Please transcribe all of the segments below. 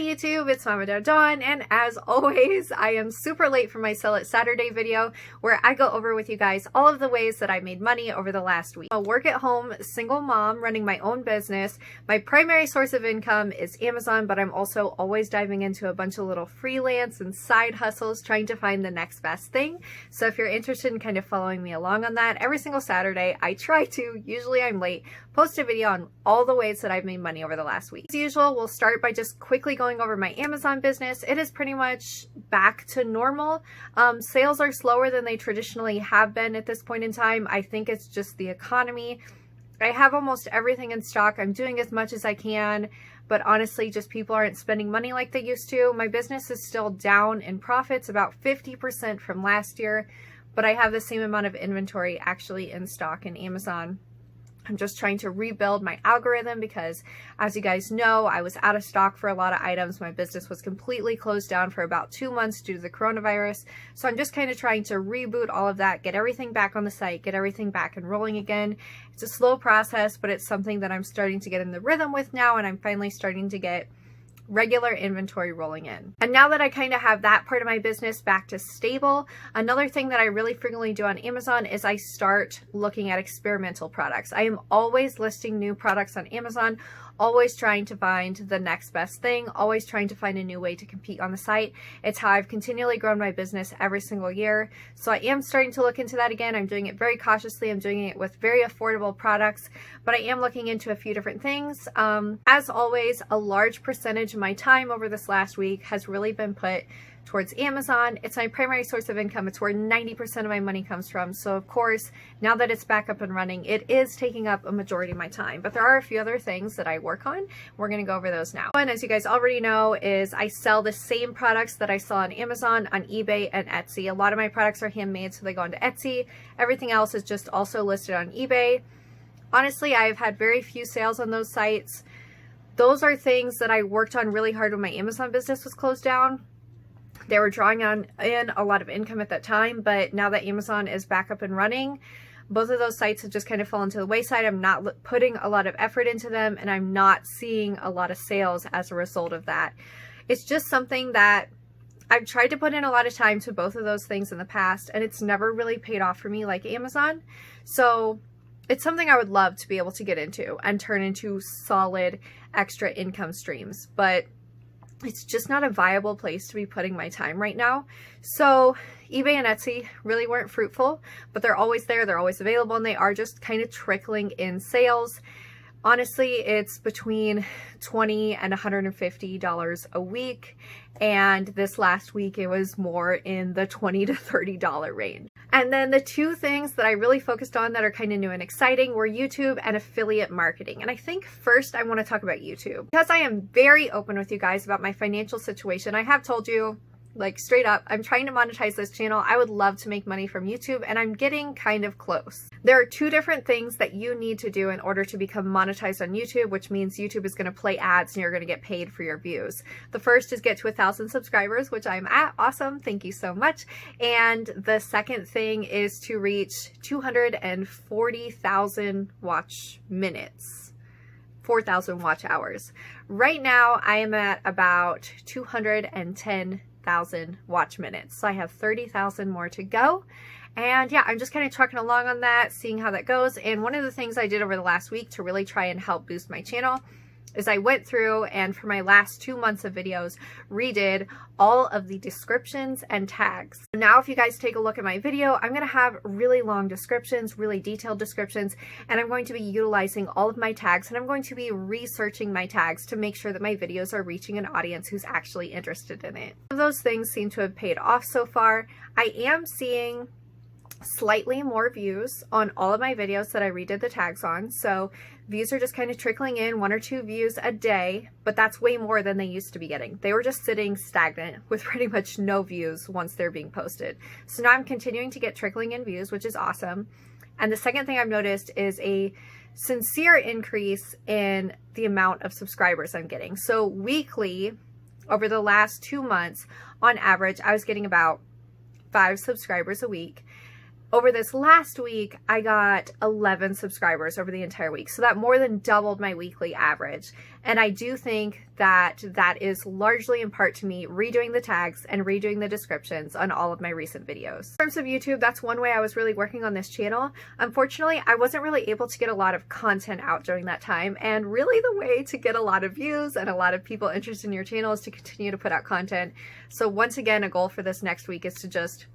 YouTube, it's Mama Dow Dawn, and as always, I am super late for my Sell It Saturday video where I go over with you guys all of the ways that I made money over the last week. I'm a work-at-home single mom running my own business. My primary source of income is Amazon, but I'm also always diving into a bunch of little freelance and side hustles trying to find the next best thing. So if you're interested in kind of following me along on that, every single Saturday I try to, usually I'm late, post a video on all the ways that I've made money over the last week. As usual, we'll start by just quickly going over my Amazon business. It is pretty much back to normal. Sales are slower than they traditionally have been at this point in time. I think it's just the economy. I have almost everything in stock. I'm doing as much as I can, but honestly, just people aren't spending money like they used to. My business is still down in profits, about 50% from last year, but I have the same amount of inventory actually in stock in Amazon. I'm just trying to rebuild my algorithm because, as you guys know, I was out of stock for a lot of items. My business was completely closed down for about 2 months due to the coronavirus. So I'm just kind of trying to reboot all of that, get everything back on the site, get everything back and rolling again. It's a slow process, but it's something that I'm starting to get in the rhythm with now, and I'm finally starting to get regular inventory rolling in. And now that I kind of have that part of my business back to stable, another thing that I really frequently do on Amazon is I start looking at experimental products. I am always listing new products on Amazon, always trying to find the next best thing, always trying to find a new way to compete on the site. It's how I've continually grown my business every single year. So I am starting to look into that again. I'm doing it very cautiously. I'm doing it with very affordable products, but I am looking into a few different things. As always, a large percentage of my time over this last week has really been put towards Amazon. It's my primary source of income. It's where 90% of my money comes from. So of course, now that it's back up and running, it is taking up a majority of my time. But there are a few other things that I work on. We're going to go over those now. One, as you guys already know, is I sell the same products that I sell on Amazon, on eBay, and Etsy. A lot of my products are handmade, so they go onto Etsy. Everything else is just also listed on eBay. Honestly, I've had very few sales on those sites. Those are things that I worked on really hard when my Amazon business was closed down. They were drawing in a lot of income at that time, but now that Amazon is back up and running, both of those sites have just kind of fallen to the wayside. I'm not putting a lot of effort into them, and I'm not seeing a lot of sales as a result of that. It's just something that I've tried to put in a lot of time to both of those things in the past, and it's never really paid off for me like Amazon. So it's something I would love to be able to get into and turn into solid extra income streams, but it's just not a viable place to be putting my time right now. So eBay and Etsy really weren't fruitful, but they're always there, they're always available, and they are just kind of trickling in sales. Honestly, it's between $20 and $150 a week, and this last week it was more in the $20 to $30 range. And then the two things that I really focused on that are kind of new and exciting were YouTube and affiliate marketing. And I think first I want to talk about YouTube because I am very open with you guys about my financial situation. I have told you, like, straight up, I'm trying to monetize this channel. I would love to make money from YouTube, and I'm getting kind of close. There are two different things that you need to do in order to become monetized on YouTube, which means YouTube is going to play ads and you're going to get paid for your views. The first is get to 1,000 subscribers, which I'm at. Awesome. Thank you so much. And the second thing is to reach 240,000 watch minutes. 4,000 watch hours. Right now, I am at about 210,000 watch minutes. So I have 30,000 more to go. And yeah, I'm just kind of trucking along on that, seeing how that goes. And one of the things I did over the last week to really try and help boost my channel is I went through and for my last 2 months of videos, redid all of the descriptions and tags. Now, if you guys take a look at my video, I'm going to have really long descriptions, really detailed descriptions, and I'm going to be utilizing all of my tags, and I'm going to be researching my tags to make sure that my videos are reaching an audience who's actually interested in it. Those things seem to have paid off so far. I am seeing slightly more views on all of my videos that I redid the tags on. So views are just kind of trickling in, 1 or 2 views a day, but that's way more than they used to be getting. They were just sitting stagnant with pretty much no views once they're being posted. So now I'm continuing to get trickling in views, which is awesome. And the second thing I've noticed is a sincere increase in the amount of subscribers I'm getting. So weekly, over the last 2 months, on average, I was getting about 5 subscribers a week. over this last week, I got 11 subscribers over the entire week. So that more than doubled my weekly average. And I do think that that is largely in part to me redoing the tags and redoing the descriptions on all of my recent videos. In terms of YouTube, that's one way I was really working on this channel. Unfortunately, I wasn't really able to get a lot of content out during that time. And really the way to get a lot of views and a lot of people interested in your channel is to continue to put out content. So once again, a goal for this next week is to just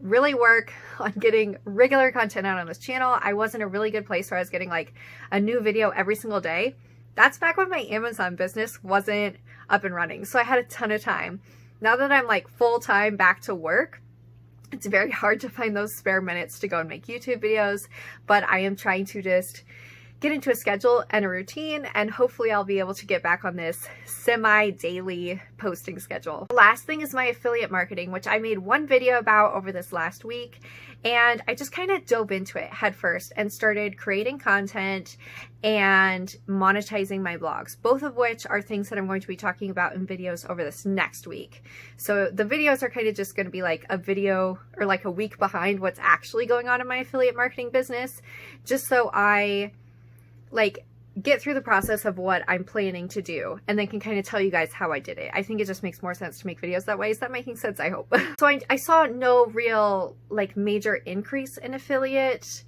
really work on getting regular content out on this channel. I was in a really good place where I was getting like a new video every single day. That's back when my Amazon business wasn't up and running. So I had a ton of time. Now that I'm like full-time back to work, it's very hard to find those spare minutes to go and make YouTube videos, but I am trying to just get into a schedule and a routine, and hopefully I'll be able to get back on this semi-daily posting schedule. The last thing is my affiliate marketing, which I made one video about over this last week, and I just kind of dove into it head first and started creating content and monetizing my blogs, both of which are things that I'm going to be talking about in videos over this next week. So the videos are kind of just going to be like a video or like a week behind what's actually going on in my affiliate marketing business, just so I like get through the process of what I'm planning to do and then can kind of tell you guys how I did it. I think it just makes more sense to make videos that way. Is that making sense? I hope. So I saw no real like major increase in affiliate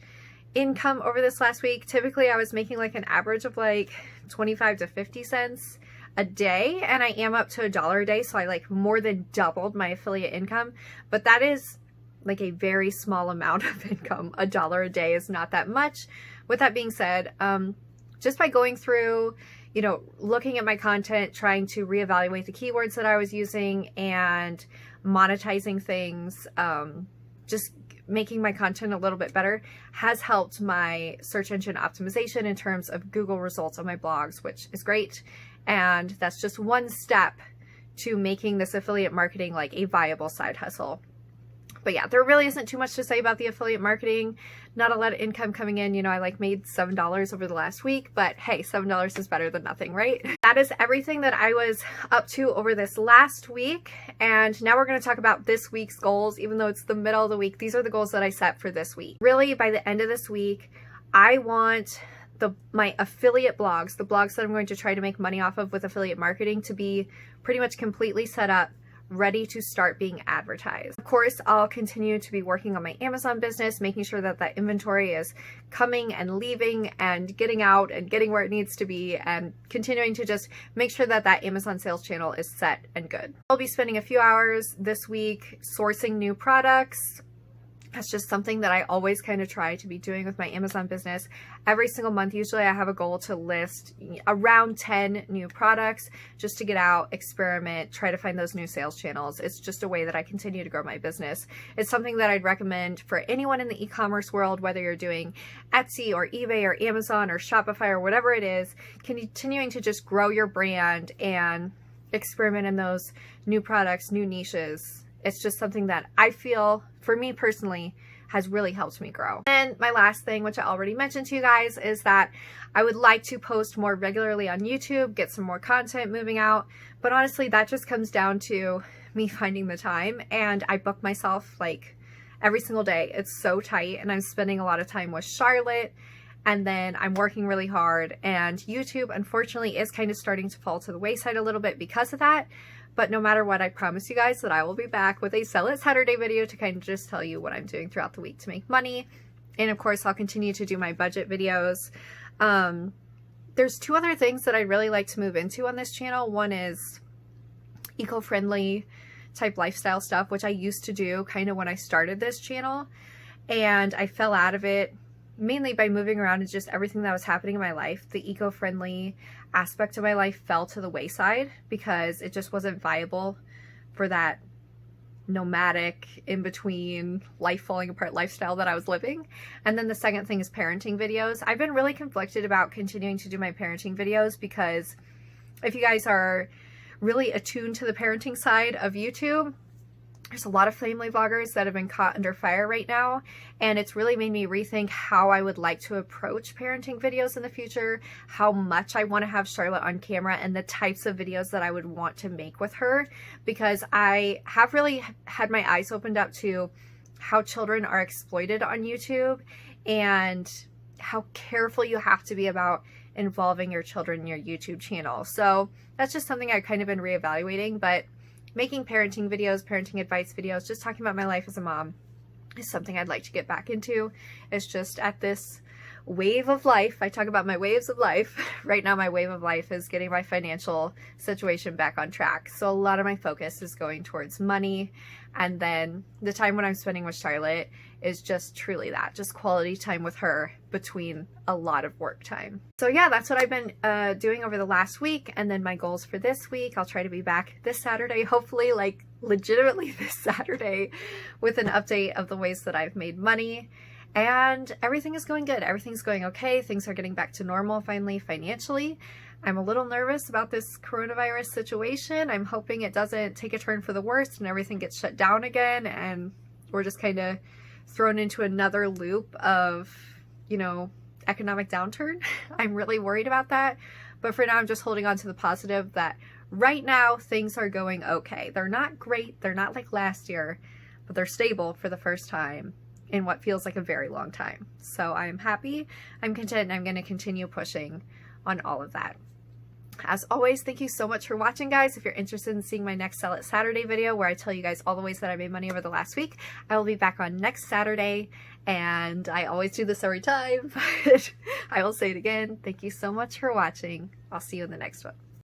income over this last week. Typically I was making like an average of like 25 to 50 cents a day, and I am up to $1 a day. So I like more than doubled my affiliate income, but that is like a very small amount of income. $1 a day is not that much. With that being said, just by going through, you know, looking at my content, trying to reevaluate the keywords that I was using and monetizing things, just making my content a little bit better has helped my search engine optimization in terms of Google results on my blogs, which is great. And that's just one step to making this affiliate marketing like a viable side hustle. But yeah, there really isn't too much to say about the affiliate marketing. Not a lot of income coming in. You know, I like made $7 over the last week, but hey, $7 is better than nothing, right? That is everything that I was up to over this last week. And now we're going to talk about this week's goals. Even though it's the middle of the week, these are the goals that I set for this week. Really, by the end of this week, I want my affiliate blogs, the blogs that I'm going to try to make money off of with affiliate marketing, to be pretty much completely set up, ready to start being advertised. Of course, I'll continue to be working on my Amazon business, making sure that that inventory is coming and leaving and getting out and getting where it needs to be, and continuing to just make sure that that Amazon sales channel is set and good. I'll be spending a few hours this week sourcing new products. That's just something that I always kind of try to be doing with my Amazon business. Every single month, usually I have a goal to list around 10 new products just to get out, experiment, try to find those new sales channels. It's just a way that I continue to grow my business. It's something that I'd recommend for anyone in the e-commerce world, whether you're doing Etsy or eBay or Amazon or Shopify or whatever it is, continuing to just grow your brand and experiment in those new products, new niches. It's just something that I feel, for me personally, has really helped me grow. And my last thing, which I already mentioned to you guys, is that I would like to post more regularly on YouTube, get some more content moving out. But honestly, that just comes down to me finding the time. And I book myself like every single day. It's so tight, and I'm spending a lot of time with Charlotte, and then I'm working really hard. And YouTube, unfortunately, is kind of starting to fall to the wayside a little bit because of that. But no matter what, I promise you guys that I will be back with a Sell It Saturday video to kind of just tell you what I'm doing throughout the week to make money. And of course, I'll continue to do my budget videos. There's two other things that I'd really like to move into on this channel. One is eco-friendly type lifestyle stuff, which I used to do kind of when I started this channel. And I fell out of it mainly by moving around and just everything that was happening in my life. The eco-friendly aspect of my life fell to the wayside because it just wasn't viable for that nomadic, in-between, life falling apart lifestyle that I was living. And then the second thing is parenting videos. I've been really conflicted about continuing to do my parenting videos because if you guys are really attuned to the parenting side of YouTube, there's a lot of family vloggers that have been caught under fire right now, and it's really made me rethink how I would like to approach parenting videos in the future, how much I want to have Charlotte on camera, and the types of videos that I would want to make with her, because I have really had my eyes opened up to how children are exploited on YouTube and how careful you have to be about involving your children in your YouTube channel. So that's just something I've kind of been reevaluating, but making parenting videos, parenting advice videos, just talking about my life as a mom is something I'd like to get back into. It's just at this wave of life. I talk about my waves of life. Right now, my wave of life is getting my financial situation back on track. So a lot of my focus is going towards money. And then the time when I'm spending with Charlotte is just truly that, just quality time with her between a lot of work time. So yeah, that's what I've been doing over the last week. And then my goals for this week, I'll try to be back this Saturday, hopefully like legitimately this Saturday, with an update of the ways that I've made money. And everything is going good. Everything's going okay. Things are getting back to normal finally financially. I'm a little nervous about this coronavirus situation. I'm hoping it doesn't take a turn for the worst and everything gets shut down again and we're just kind of thrown into another loop of, you know, economic downturn. I'm really worried about that. But for now, I'm just holding on to the positive that right now things are going okay. They're not great. They're not like last year, but they're stable for the first time in what feels like a very long time. So I'm happy, I'm content, and I'm going to continue pushing on all of that. As always, thank you so much for watching, guys. If you're interested in seeing my next Sell It Saturday video where I tell you guys all the ways that I made money over the last week, I will be back on next Saturday. And I always do this every time, but I will say it again. Thank you so much for watching. I'll see you in the next one.